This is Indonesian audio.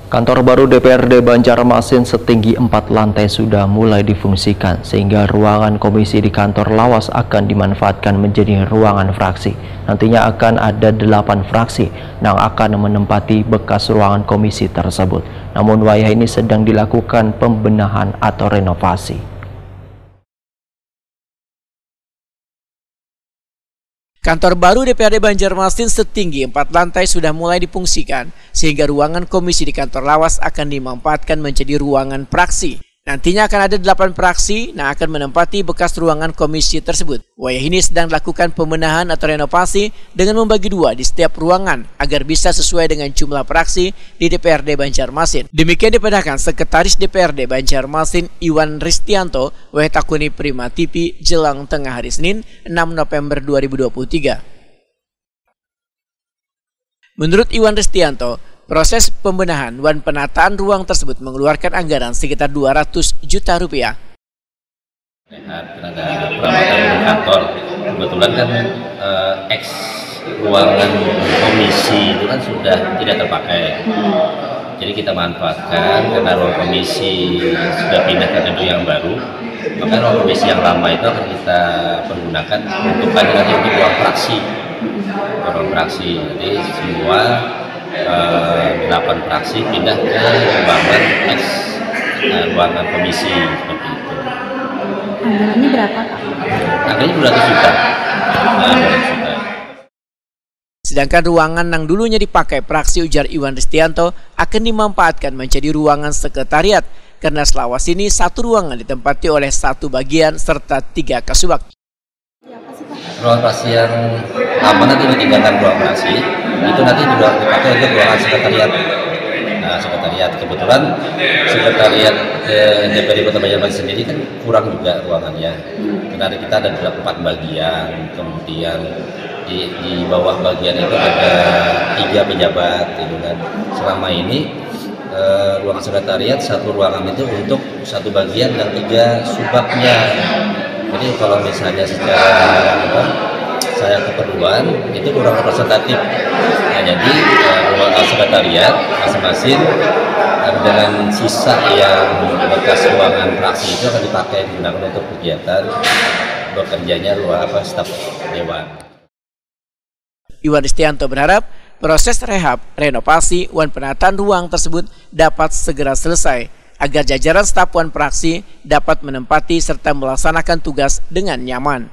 Kantor baru DPRD Banjarmasin setinggi 4 lantai sudah mulai difungsikan, sehingga ruangan komisi di kantor lawas akan dimanfaatkan menjadi ruangan fraksi. Nantinya akan ada 8 fraksi yang akan menempati bekas ruangan komisi tersebut. Namun wilayah ini sedang dilakukan pembenahan atau renovasi. Kantor baru DPRD Banjarmasin setinggi 4 lantai sudah mulai difungsikan, sehingga ruangan komisi di kantor lawas akan dimanfaatkan menjadi ruangan praksi. Nantinya akan ada 8 praksi yang akan menempati bekas ruangan komisi tersebut. Wilayah ini sedang dilakukan pembenahan atau renovasi dengan membagi 2 di setiap ruangan agar bisa sesuai dengan jumlah praksi di DPRD Banjarmasin. Demikian dipadahkan Sekretaris DPRD Banjarmasin Iwan Ristianto, Takuni Prima TV, jelang tengah hari Senin 6 November 2023. Menurut Iwan Ristianto, proses pembenahan dan penataan ruang tersebut mengeluarkan anggaran sekitar 200 juta rupiah. Tenaga perawatan di kantor, kebetulan kan ruangan komisi itu kan sudah tidak terpakai. Jadi kita manfaatkan karena ruang komisi sudah pindah ke gedung yang baru, maka ruang komisi yang lama itu akan kita pergunakan untuk ruang praksi. Ruang praksi, jadi semua 8 fraksi pindah ke ruangan komisi seperti itu. Anggarannya berapa, Pak? Anggarannya 200 juta. 200 juta. Sedangkan ruangan yang dulunya dipakai praksi, ujar Iwan Ristianto, akan dimanfaatkan menjadi ruangan sekretariat karena selawas ini 1 ruangan ditempati oleh 1 bagian serta 3 kasubag. Ruang praksi yang lama nanti ditinggalkan ruang praksi, itu nanti juga dipakai untuk ruangan sekretariat. Nah, sekretariat kebetulan sekretariat DPRD Kota Banjarmasin sendiri kan kurang juga ruangannya. Karena kita ada 4 bagian, kemudian di bawah bagian itu ada 3 pejabat, gitu kan. Selama ini ruangan sekretariat 1 ruangan itu untuk 1 bagian dan 3 subbabnya. Jadi kalau misalnya secara saya keperluan itu kurang representatif. Nah, jadi ruangan sekretariat masing-masing dengan sisa yang bekas ruangan praksi itu akan dipakai digunakan untuk kegiatan bekerjanya staf dewan. Iwan Ristianto berharap proses rehab, renovasi, dan penataan ruang tersebut dapat segera selesai agar jajaran staf wan praksi dapat menempati serta melaksanakan tugas dengan nyaman.